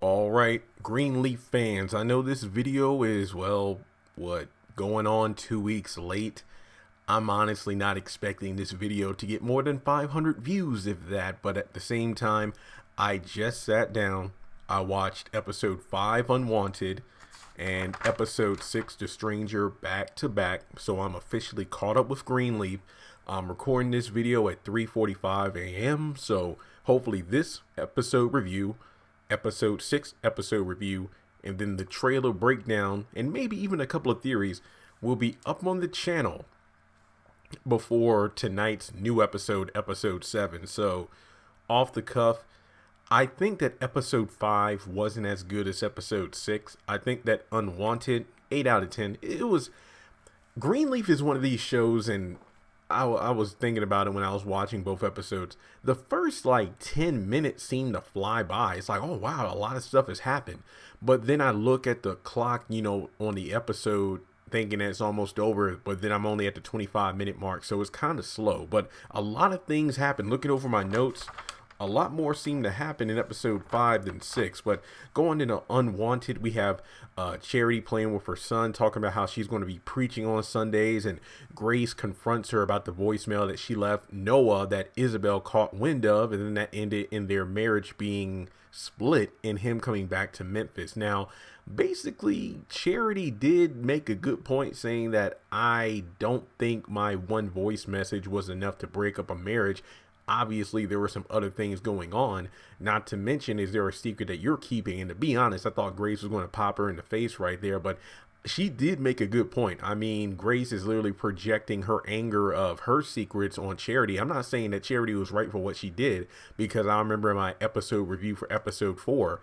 All right, Greenleaf fans, I know this video is, well, going on 2 weeks late. I'm honestly not expecting this video to get more than 500 views, if that, but at the same time, I just sat down, I watched episode 5 Unwanted and episode 6 The Stranger back to back, so I'm officially caught up with Greenleaf. I'm recording this video at 3:45 a.m., so hopefully this episode 6 episode review, and then the trailer breakdown, and maybe even a couple of theories will be up on the channel before tonight's new episode, episode 7. So, off the cuff, I think that episode 5 wasn't as good as episode 6. I think that Unwanted, 8 out of 10, it was. Greenleaf is one of these shows, and I was thinking about it when I was watching both episodes. The first like 10 minutes seemed to fly by. It's like, oh wow, a lot of stuff has happened. But then I look at the clock, on the episode, thinking that it's almost over, but then I'm only at the 25-minute mark, so it's kind of slow. But a lot of things happen. Looking over my notes, a lot more seemed to happen in episode 5 than 6. But going into Unwanted, we have Charity playing with her son, talking about how she's going to be preaching on Sundays, and Grace confronts her about the voicemail that she left Noah that Isabel caught wind of, and then that ended in their marriage being split and him coming back to Memphis. Now, basically, Charity did make a good point, saying that I don't think my one voice message was enough to break up a marriage. Obviously, there were some other things going on. Not to mention, is there a secret that you're keeping? And to be honest, I thought Grace was going to pop her in the face right there, but she did make a good point. I mean, Grace is literally projecting her anger of her secrets on Charity. I'm not saying that Charity was right for what she did, because I remember in my episode review for episode 4,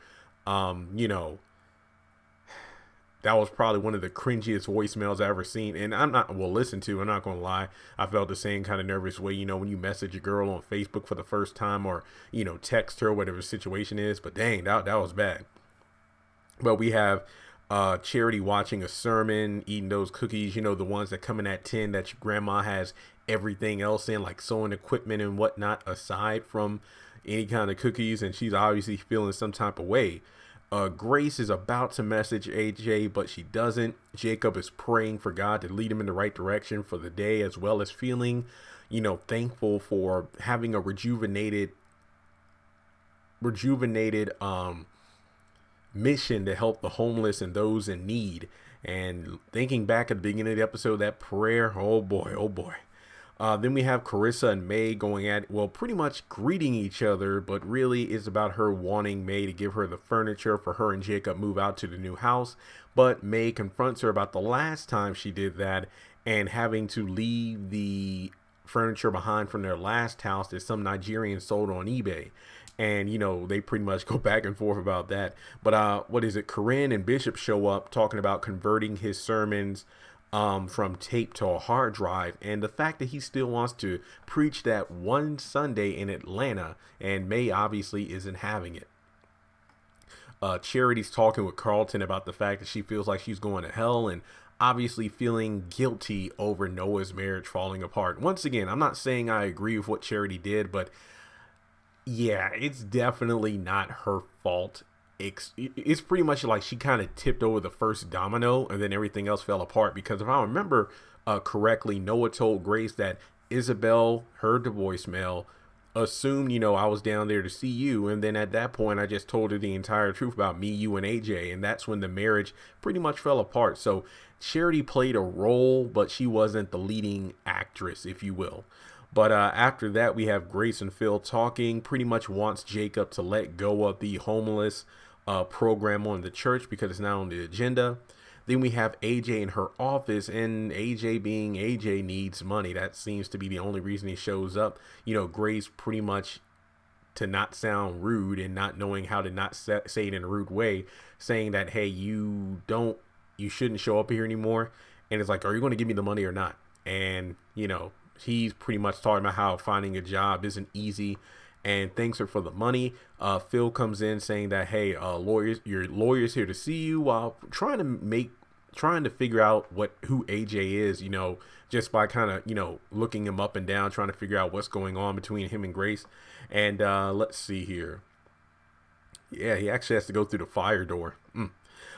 that was probably one of the cringiest voicemails I ever seen. And I'm not going to lie. I felt the same kind of nervous way, when you message a girl on Facebook for the first time, or, text her, whatever the situation is. But dang, that was bad. But we have Charity watching a sermon, eating those cookies, the ones that come in at 10 that your grandma has everything else in, like sewing equipment and whatnot, aside from any kind of cookies. And she's obviously feeling some type of way. Grace is about to message AJ, but she doesn't. Jacob is praying for God to lead him in the right direction for the day, as well as feeling, thankful for having a rejuvenated mission to help the homeless and those in need. And thinking back at the beginning of the episode, that prayer, oh boy, oh boy. Then we have Carissa and May going at, pretty much greeting each other, but really it's about her wanting May to give her the furniture for her and Jacob move out to the new house. But May confronts her about the last time she did that and having to leave the furniture behind from their last house that some Nigerian sold on eBay. And, they pretty much go back and forth about that. But Corinne and Bishop show up talking about converting his sermons from tape to a hard drive, and the fact that he still wants to preach that one Sunday in Atlanta, and May obviously isn't having it. Charity's talking with Carlton about the fact that she feels like she's going to hell, and obviously feeling guilty over Noah's marriage falling apart. Once again, I'm not saying I agree with what Charity did, but yeah, it's definitely not her fault. It's pretty much like she kind of tipped over the first domino and then everything else fell apart, because if I remember correctly, Noah told Grace that Isabel heard the voicemail, assumed, I was down there to see you, and then at that point I just told her the entire truth about me, you, and AJ, and that's when the marriage pretty much fell apart. So Charity played a role, but she wasn't the leading actress, if you will. But after that, we have Grace and Phil talking, pretty much wants Jacob to let go of the homeless program on the church because it's not on the agenda. Then we have AJ in her office, and AJ being AJ needs money. That seems to be the only reason he shows up. Grace pretty much, to not sound rude and not knowing how to not say it in a rude way, saying that, hey, you shouldn't show up here anymore. And it's like, are you going to give me the money or not? And, he's pretty much talking about how finding a job isn't easy and thanks her for the money. Phil comes in saying that, hey, your lawyer's here to see you, while trying to figure out who AJ is, just by kind of, looking him up and down, trying to figure out what's going on between him and Grace. And let's see here. Yeah, he actually has to go through the fire door.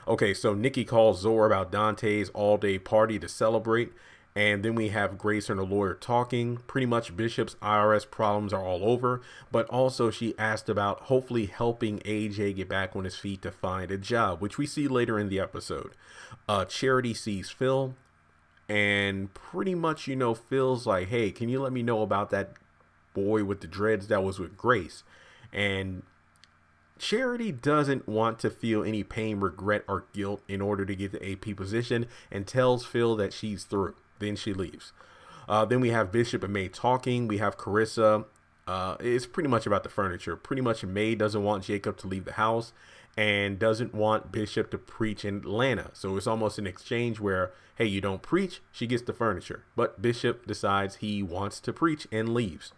Okay, so Nikki calls Zora about Dante's all-day party to celebrate. And then we have Grace and her lawyer talking. Pretty much Bishop's IRS problems are all over. But also she asked about hopefully helping AJ get back on his feet to find a job, which we see later in the episode. Charity sees Phil. And pretty much, Phil's like, hey, can you let me know about that boy with the dreads that was with Grace? And Charity doesn't want to feel any pain, regret, or guilt in order to get the AP position and tells Phil that she's through. Then she leaves. Then we have Bishop and May talking. We have Carissa. It's pretty much about the furniture. Pretty much May doesn't want Jacob to leave the house and doesn't want Bishop to preach in Atlanta. So it's almost an exchange where, hey, you don't preach, she gets the furniture. But Bishop decides he wants to preach and leaves.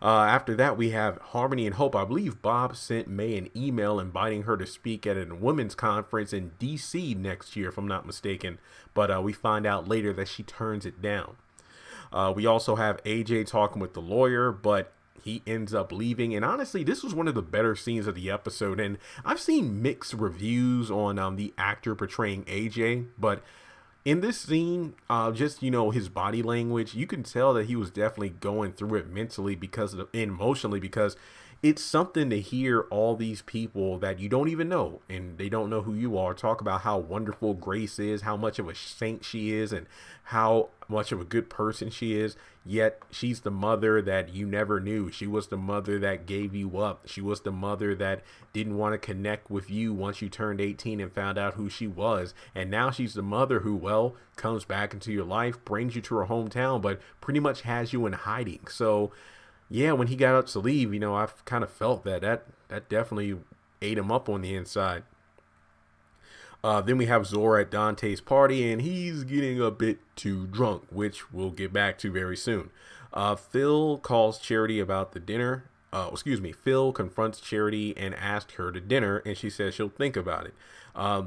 After that, we have Harmony and Hope. I believe Bob sent May an email inviting her to speak at a women's conference in D.C. next year, if I'm not mistaken. But we find out later that she turns it down. We also have AJ talking with the lawyer, but he ends up leaving. And honestly, this was one of the better scenes of the episode. And I've seen mixed reviews on the actor portraying AJ, but in this scene, just, his body language, you can tell that he was definitely going through it mentally emotionally, because it's something to hear all these people that you don't even know and they don't know who you are talk about how wonderful Grace is, how much of a saint she is, and how much of a good person she is. Yet she's the mother that you never knew. She was the mother that gave you up. She was the mother that didn't want to connect with you once you turned 18 and found out who she was. And now she's the mother who, well, comes back into your life, brings you to her hometown, but pretty much has you in hiding. So yeah, when he got up to leave, I've kind of felt that definitely ate him up on the inside. Then we have Zora at Dante's party, and he's getting a bit too drunk, which we'll get back to very soon. Phil calls Charity about the dinner. Phil confronts Charity and asks her to dinner, and she says she'll think about it.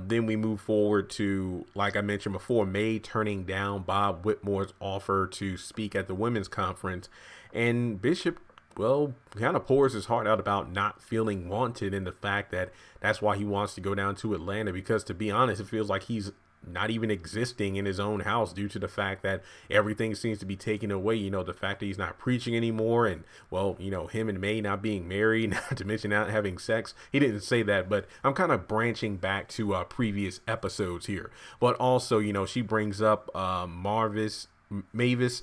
Then we move forward to, like I mentioned before, May turning down Bob Whitmore's offer to speak at the women's conference. And Bishop, well, kind of pours his heart out about not feeling wanted and the fact that that's why he wants to go down to Atlanta, because to be honest, it feels like he's not even existing in his own house due to the fact that everything seems to be taken away. The fact that he's not preaching anymore, and well, him and May not being married, not to mention not having sex. He didn't say that, but I'm kind of branching back to previous episodes here. But also, she brings up Mavis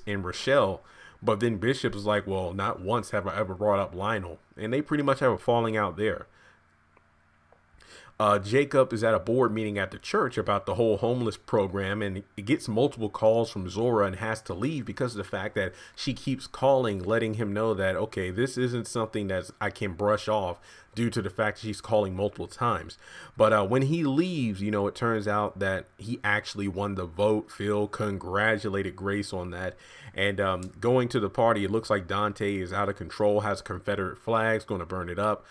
and Rochelle. But then Bishop is like, well, not once have I ever brought up Lionel. And they pretty much have a falling out there. Jacob is at a board meeting at the church about the whole homeless program, and it gets multiple calls from Zora and has to leave because of the fact that she keeps calling, letting him know that, okay, this isn't something that I can brush off due to the fact that she's calling multiple times. But when he leaves, it turns out that he actually won the vote. Phil congratulated Grace on that. And going to the party, it looks like Dante is out of control, has Confederate flags, going to burn it up.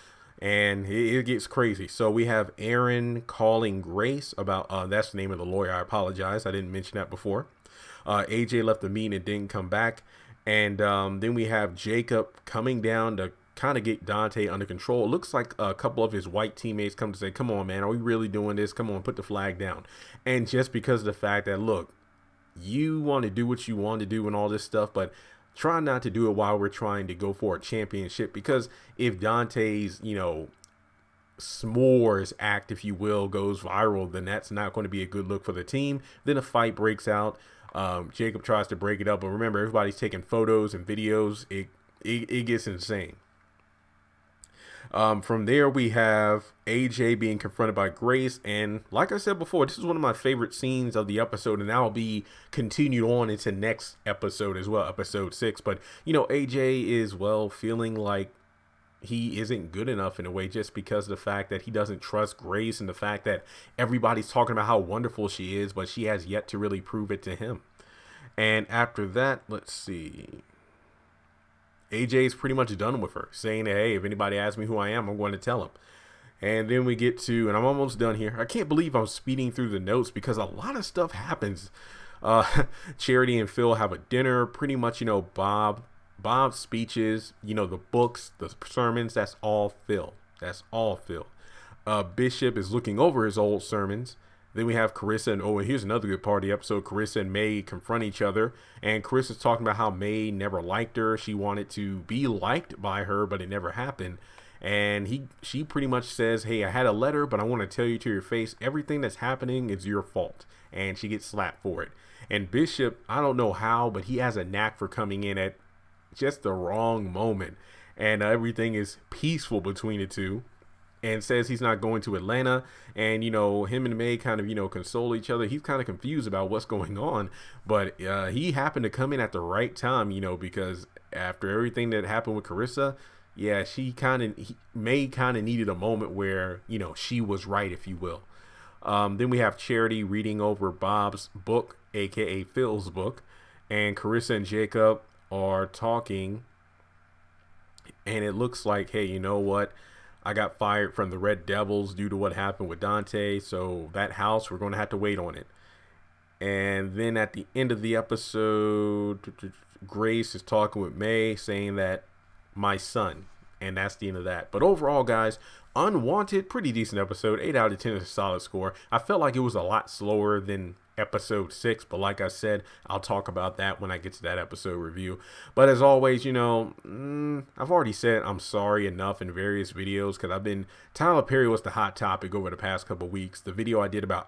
And it gets crazy. So we have Aaron calling Grace about, that's the name of the lawyer. I apologize. I didn't mention that before. AJ left the meeting and didn't come back. And then we have Jacob coming down to kind of get Dante under control. It looks like a couple of his white teammates come to say, come on, man, are we really doing this? Come on, put the flag down. And just because of the fact that, look, you want to do what you want to do and all this stuff, but try not to do it while we're trying to go for a championship, because if Dante's, s'mores act, if you will, goes viral, then that's not going to be a good look for the team. Then a fight breaks out. Jacob tries to break it up, but remember, everybody's taking photos and videos. It gets insane. From there, we have AJ being confronted by Grace. And like I said before, this is one of my favorite scenes of the episode, and that will be continued on into next episode as well, episode 6. But, AJ is, well, feeling like he isn't good enough in a way, just because of the fact that he doesn't trust Grace and the fact that everybody's talking about how wonderful she is, but she has yet to really prove it to him. And after that, let's see. AJ's pretty much done with her, saying that, hey, if anybody asks me who I am, I'm going to tell them. And then we get to, and I'm almost done here. I can't believe I'm speeding through the notes because a lot of stuff happens. Charity and Phil have a dinner. Pretty much, Bob's speeches, the books, the sermons, that's all Phil. That's all Phil. Bishop is looking over his old sermons. Then we have Carissa and and here's another good part of the episode. Carissa and May confront each other, and Carissa's talking about how May never liked her. She wanted to be liked by her, but it never happened. And she pretty much says, "Hey, I had a letter, but I want to tell you to your face, everything that's happening is your fault." And she gets slapped for it. And Bishop, I don't know how, but he has a knack for coming in at just the wrong moment, and everything is peaceful between the two, and says he's not going to Atlanta. And him and May kind of console each other. He's kind of confused about what's going on, but he happened to come in at the right time, because after everything that happened with Carissa, yeah, May kind of needed a moment where she was right, if you will. Then we have Charity reading over Bob's book, aka Phil's book, and Carissa and Jacob are talking, and it looks like, hey, you know what? I got fired from the Red Devils due to what happened with Dante, so that house, we're going to have to wait on it. And then at the end of the episode, Grace is talking with May, saying that my son, and that's the end of that. But overall, guys, Unwanted, pretty decent episode. 8 out of 10 is a solid score. I felt like it was a lot slower than episode 6, but like I said, I'll talk about that when I get to that episode review. But as always, I've already said I'm sorry enough in various videos, because Tyler Perry was the hot topic over the past couple weeks. The video I did about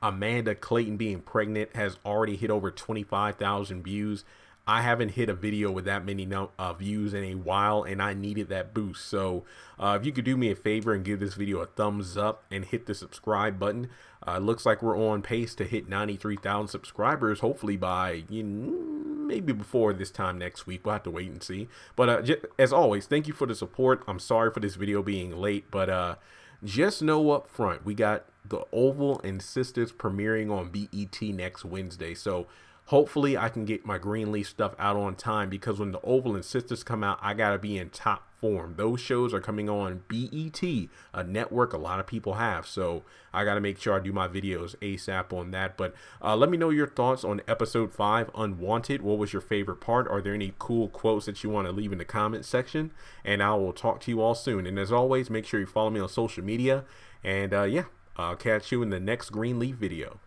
Amanda Clayton being pregnant has already hit over 25,000 views. I haven't hit a video with that many views in a while, and I needed that boost. So if you could do me a favor and give this video a thumbs up and hit the subscribe button. It looks like we're on pace to hit 93,000 subscribers, hopefully by maybe before this time next week. We'll have to wait and see. But as always, thank you for the support. I'm sorry for this video being late, but just know up front, we got the Oval and Sisters premiering on BET next Wednesday. So hopefully I can get my Greenleaf stuff out on time, because when the Oval and Sisters come out, I gotta be in top form. Those shows are coming on BET, a network a lot of people have, so I gotta make sure I do my videos ASAP on that. But let me know your thoughts on episode 5, Unwanted. What was your favorite part? Are there any cool quotes that you want to leave in the comment section? And I will talk to you all soon. And as always, make sure you follow me on social media, and yeah, I'll catch you in the next Greenleaf video.